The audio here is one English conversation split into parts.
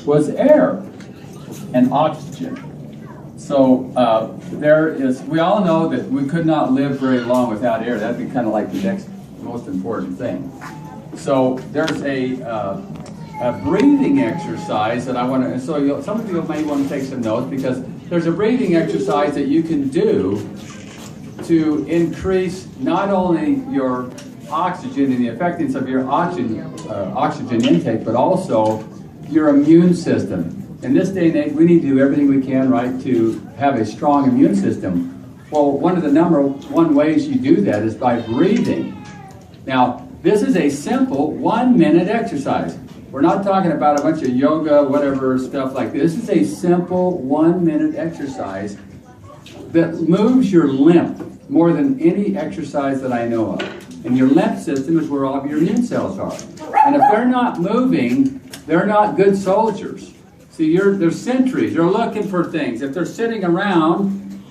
was air and oxygen. So we all know that we could not live very long without air. That'd be kind of like the next most important thing. So there's a breathing exercise that I want to, so some of you may want to take some notes, because there's a breathing exercise that you can do to increase not only your oxygen and the effectiveness of your oxygen intake, but also your immune system. In this day and age, we need to do everything we can, right, to have a strong immune system. Well, one of the number one ways you do that is by breathing. Now, this is a simple 1-minute exercise. We're not talking about a bunch of yoga, whatever stuff like this. This is a simple 1-minute exercise that moves your lymph more than any exercise that I know of. And your lymph system is where all of your immune cells are. And if they're not moving, they're not good soldiers. See, they're sentries. They're looking for things. If they're sitting around,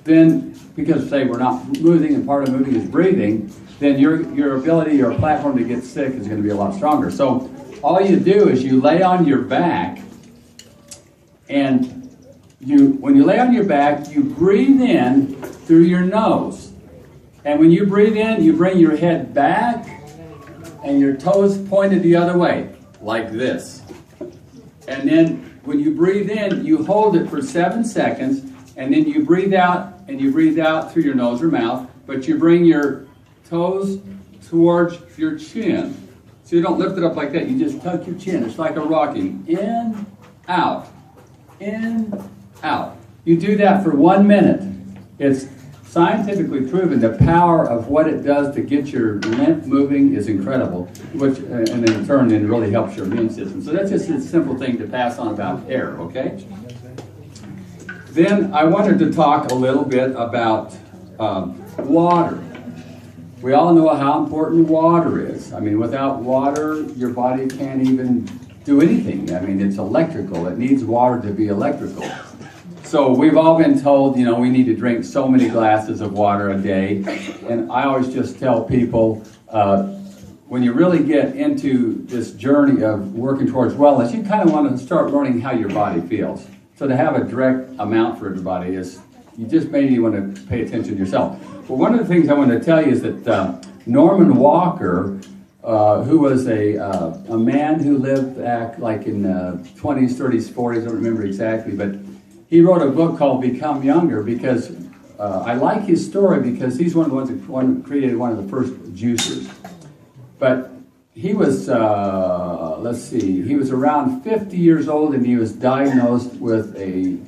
then, because say we're not moving and part of moving is breathing, then your ability, your platform to get sick is going to be a lot stronger. So all you do is you lay on your back, and when you lay on your back, you breathe in through your nose. And when you breathe in, you bring your head back and your toes pointed the other way, like this. And then when you breathe in, you hold it for 7 seconds, and then you breathe out, and you breathe out through your nose or mouth, but you bring your toes towards your chin. So you don't lift it up like that, you just tuck your chin. It's like a rocking. In, out, in, out. You do that for 1 minute. It's scientifically proven the power of what it does to get your lymph moving is incredible, which and in turn it really helps your immune system. So that's just a simple thing to pass on about air, okay? Then I wanted to talk a little bit about water. We all know how important water is. I mean, without water, your body can't even do anything. I mean, it's electrical. It needs water to be electrical. So we've all been told, you know, we need to drink so many glasses of water a day. And I always just tell people, when you really get into this journey of working towards wellness, you kind of want to start learning how your body feels. So to have a direct amount for everybody is, you just maybe want to pay attention to yourself. Well, one of the things I want to tell you is that Norman Walker, who was a man who lived back like in the 20s, 30s, 40s, I don't remember exactly, but he wrote a book called Become Younger, because I like his story because he's one of the ones who created one of the first juicers. But he was, he was around 50 years old, and he was diagnosed with a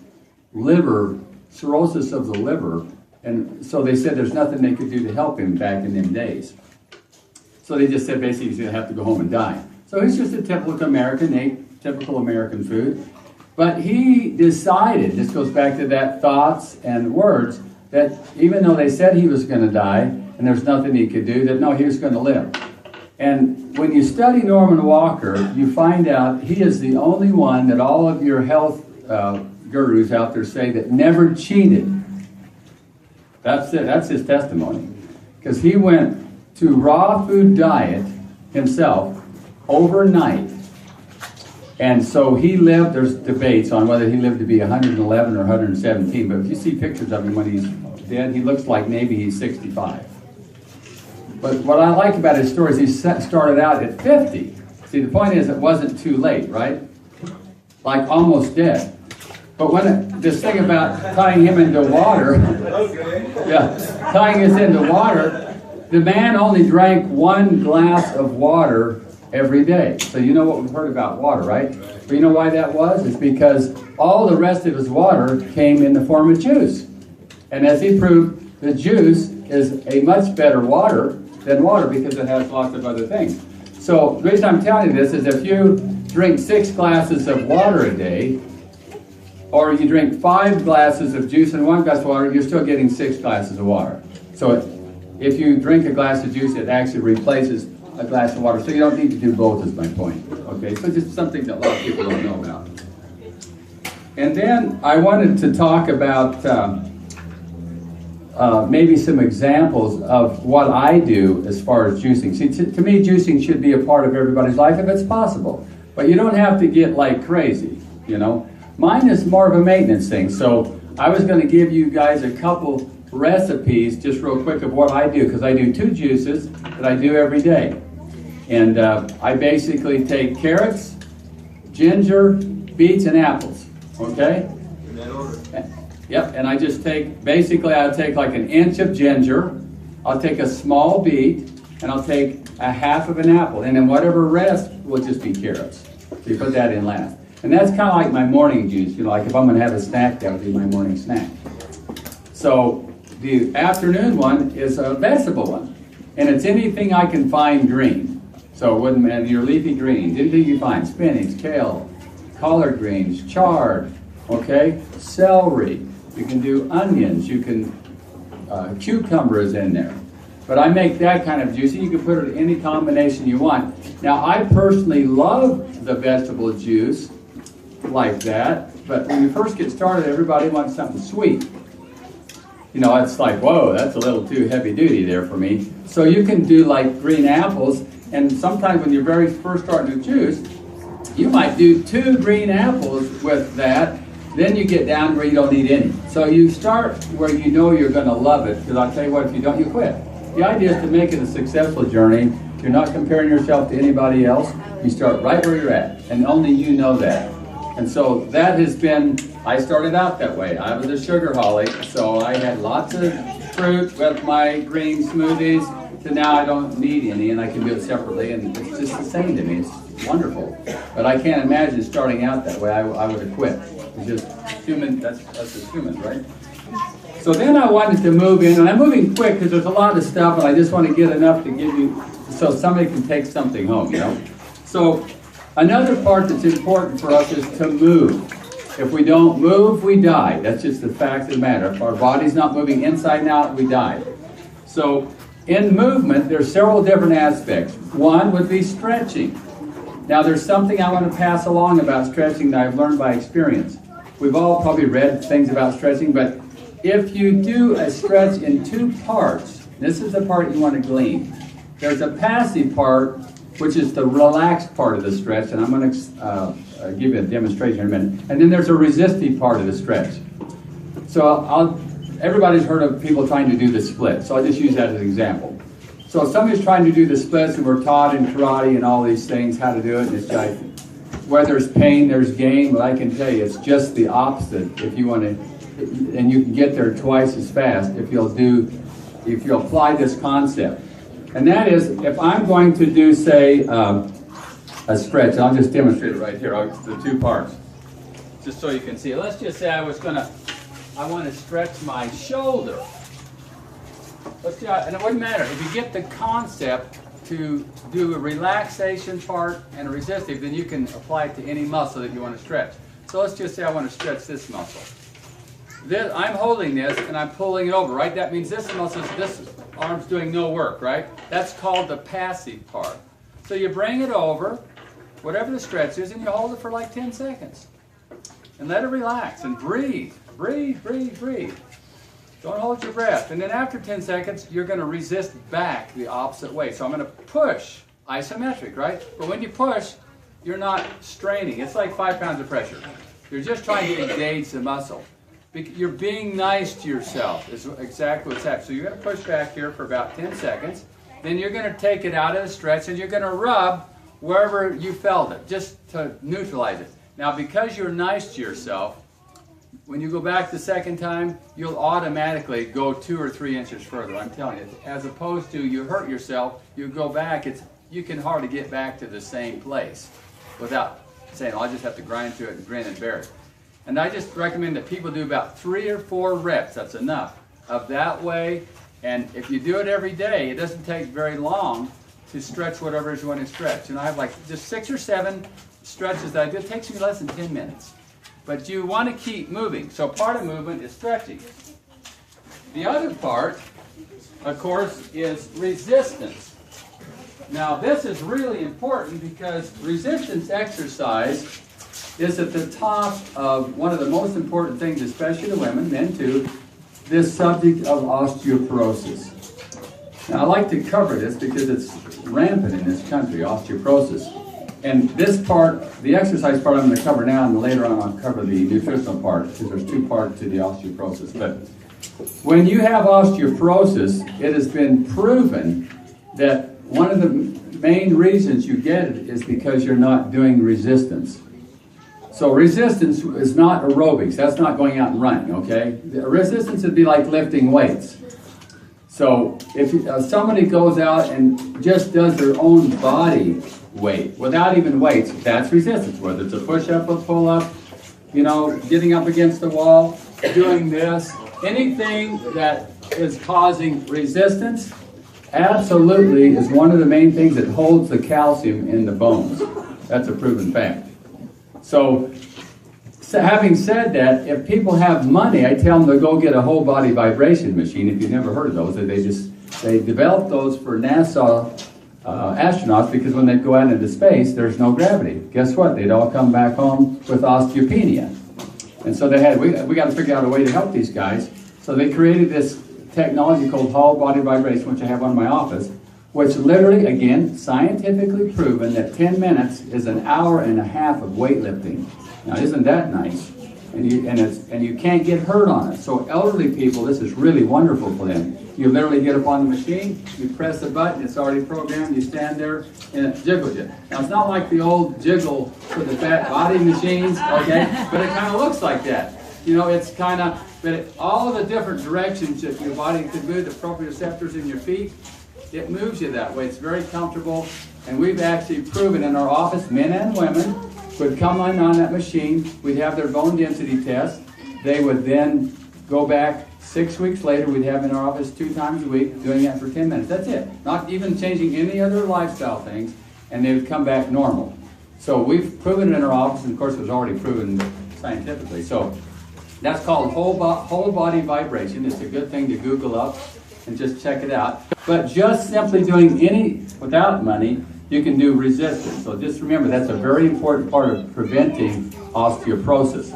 cirrhosis of the liver. And so they said there's nothing they could do to help him back in them days. So they just said basically he's going to have to go home and die. So he's just a typical American, ate typical American food. But he decided, this goes back to that thoughts and words, that even though they said he was going to die and there's nothing he could do, that no, he was going to live. And when you study Norman Walker, you find out he is the only one that all of your health gurus out there say that never cheated. That's it. That's his testimony. Because he went to raw food diet himself overnight. And so he lived, there's debates on whether he lived to be 111 or 117, but if you see pictures of him when he's dead, he looks like maybe he's 65. But what I like about his story is he started out at 50. See, the point is it wasn't too late, right? Like almost dead. But when this thing about tying him into water, tying us into water, the man only drank 1 glass of water every day. So you know what we've heard about water, right? But you know why that was? It's because all the rest of his water came in the form of juice. And as he proved, the juice is a much better water than water because it has lots of other things. So the reason I'm telling you this is if you drink 6 glasses of water a day, or you drink 5 glasses of juice and 1 glass of water, you're still getting 6 glasses of water. So if you drink a glass of juice, it actually replaces a glass of water. So you don't need to do both is my point. Okay, so just something that a lot of people don't know about. And then I wanted to talk about maybe some examples of what I do as far as juicing. See, to me, juicing should be a part of everybody's life if it's possible. But you don't have to get like crazy, you know. Mine is more of a maintenance thing. So I was going to give you guys a couple recipes just real quick of what I do, because I do 2 juices that I do every day. And I basically take carrots, ginger, beets, and apples, okay? In that order. Yep, and I just take, basically I'll take like an inch of ginger, I'll take a small beet, and I'll take a half of an apple, and then whatever rest will just be carrots. So you put that in last. And that's kind of like my morning juice, you know, like if I'm going to have a snack, that would be my morning snack. So the afternoon one is a vegetable one, and it's anything I can find green. So it wouldn't matter, your leafy greens, anything you find, spinach, kale, collard greens, chard, okay, celery. You can do onions, you can, cucumber is in there. But I make that kind of juice, and you can put it in any combination you want. Now, I personally love the vegetable juice like that, but when you first get started, everybody wants something sweet. You know, it's like, whoa, that's a little too heavy duty there for me. So you can do like green apples, and sometimes when you're very first starting to juice, you might do 2 green apples with that. Then you get down where you don't need any. So you start where you know you're going to love it, because I'll tell you what, if you don't, you quit. The idea is to make it a successful journey. You're not comparing yourself to anybody else. You start right where you're at, and only you know that. And so that has been, I started out that way. I was a sugarholic, so I had lots of fruit with my green smoothies, to now I don't need any, and I can do it separately, and it's just the same to me. It's wonderful. But I can't imagine starting out that way. I would have quit. It's just human, that's just humans, right? So then I wanted to move in, and I'm moving quick because there's a lot of stuff, and I just want to get enough to give you, so somebody can take something home, you know? So another part that's important for us is to move. If we don't move, we die. That's just the fact of the matter. If our body's not moving inside and out, we die. So in movement, there's several different aspects. One would be stretching. Now there's something I want to pass along about stretching that I've learned by experience. We've all probably read things about stretching, but if you do a stretch in 2 parts, this is the part you want to glean. There's a passive part, which is the relaxed part of the stretch, and I'm going to give you a demonstration in a minute. And then there's a resistive part of the stretch. So everybody's heard of people trying to do the split, so I'll just use that as an example. So if somebody's trying to do the splits, and we're taught in karate and all these things how to do it, and it's like, where there's pain, there's gain. But I can tell you, it's just the opposite. If you want to, and you can get there twice as fast if you'll apply this concept. And that is, if I'm going to do, say, a stretch, and I'll just demonstrate it right here, the 2 parts, just so you can see. Let's just say I want to stretch my shoulder. Let's see, and it wouldn't matter. If you get the concept to do a relaxation part and a resistive, then you can apply it to any muscle that you want to stretch. So let's just say I want to stretch this muscle. I'm holding this and I'm pulling it over, right? That means this arm's doing no work, right? That's called the passive part. So you bring it over, whatever the stretch is, and you hold it for like 10 seconds. And let it relax and breathe, breathe, breathe, breathe. Don't hold your breath. And then after 10 seconds, you're going to resist back the opposite way. So I'm going to push, isometric, right? But when you push, you're not straining. It's like 5 pounds of pressure. You're just trying to engage the muscle. You're being nice to yourself is exactly what's happening. So you're going to push back here for about 10 seconds. Then you're going to take it out of the stretch and you're going to rub wherever you felt it, just to neutralize it. Now, because you're nice to yourself, when you go back the second time, you'll automatically go 2 or 3 inches further. I'm telling you, as opposed to you hurt yourself, you go back, you can hardly get back to the same place without saying, oh, I'll just have to grind through it and grin and bear it. And I just recommend that people do about 3 or 4 reps, that's enough, of that way. And if you do it every day, it doesn't take very long to stretch whatever it is you want to stretch. And I have like just 6 or 7 stretches that I do. It takes me less than 10 minutes. But you want to keep moving. So part of movement is stretching. The other part, of course, is resistance. Now this is really important because resistance exercise is at the top of one of the most important things, especially to women, men too, this subject of osteoporosis. Now I like to cover this because it's rampant in this country, osteoporosis. And this part, the exercise part, I'm going to cover now, and later on I'll cover the nutritional part, because there's two parts to the osteoporosis. But when you have osteoporosis, it has been proven that one of the main reasons you get it is because you're not doing resistance. So resistance is not aerobics. That's not going out and running, okay? Resistance would be like lifting weights. So if somebody goes out and just does their own body weight without even weights, that's resistance. Whether it's a push-up, a pull-up, you know, getting up against the wall, doing this, anything that is causing resistance, absolutely is one of the main things that holds the calcium in the bones. That's a proven fact. So having said that, if people have money, I tell them to go get a whole body vibration machine. If you've never heard of those, they developed those for NASA astronauts, because when they go out into space, there's no gravity. Guess what? They'd all come back home with osteopenia. And so we got to figure out a way to help these guys. So they created this technology called whole body vibration, which I have on in my office, which literally, again, scientifically proven that 10 minutes is an hour and a half of weightlifting. Now, isn't that nice? And you can't get hurt on it. So elderly people, this is really wonderful for them. You literally get up on the machine, you press the button, it's already programmed, you stand there, and it jiggles you. Now, it's not like the old jiggle for the fat body machines, okay? But it kind of looks like that. You know, it's kind of, all of the different directions that your body can move, the proprioceptors in your feet, it moves you that way. It's very comfortable. And we've actually proven in our office, men and women would come on that machine, we'd have their bone density test, they would then go back 6 weeks later, we'd have in our office 2 times a week, doing that for 10 minutes. That's it. Not even changing any other lifestyle things, and they would come back normal. So we've proven it in our office, and of course it was already proven scientifically. So that's called whole body vibration. It's a good thing to Google up and just check it out. But just simply doing without money, you can do resistance. So just remember, that's a very important part of preventing osteoporosis.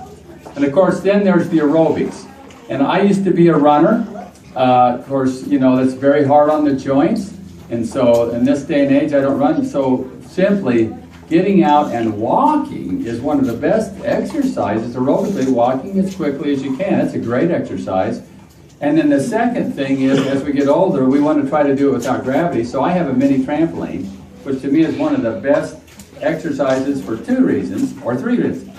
And of course, then there's the aerobics. And I used to be a runner. Of course, you know, that's very hard on the joints. And so in this day and age, I don't run. So simply getting out and walking is one of the best exercises. Aerobically, walking as quickly as you can. It's a great exercise. And then the second thing is, as we get older, we want to try to do it without gravity. So I have a mini trampoline, which to me is one of the best exercises for 2 reasons, or 3 reasons.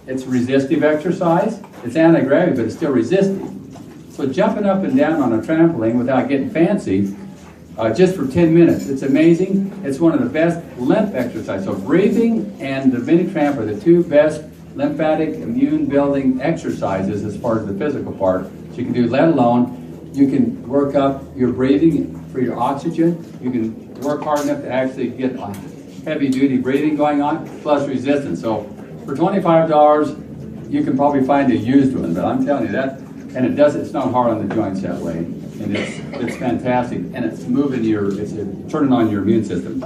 It's resistive exercise, it's anti-gravity, but it's still resistive. So jumping up and down on a trampoline without getting fancy, just for 10 minutes, it's amazing. It's one of the best lymph exercises. So breathing and the mini tramp are the 2 best lymphatic immune building exercises as far as the physical part that you can do, let alone you can work up your breathing for your oxygen. You can work hard enough to actually get heavy duty breathing going on, plus resistance. So for $25, you can probably find a used one, but I'm telling you that, and it's not hard on the joints that way, and it's fantastic, and it's turning on your immune system.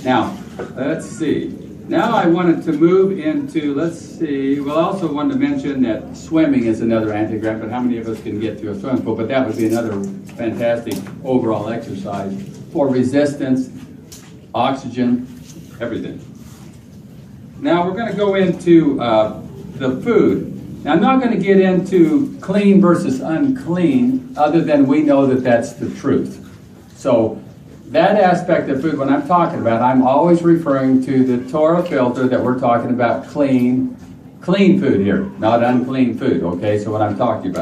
Now, let's see. Now I wanted to move into, I also wanted to mention that swimming is another anti-gravity, but how many of us can get to a swimming pool? But that would be another fantastic overall exercise for resistance, oxygen, everything. Now we're going to go into the food. Now I'm not going to get into clean versus unclean, other than we know that that's the truth. So that aspect of food, when I'm talking about, I'm always referring to the Torah filter that we're talking about clean food here, not unclean food, okay? So what I'm talking about.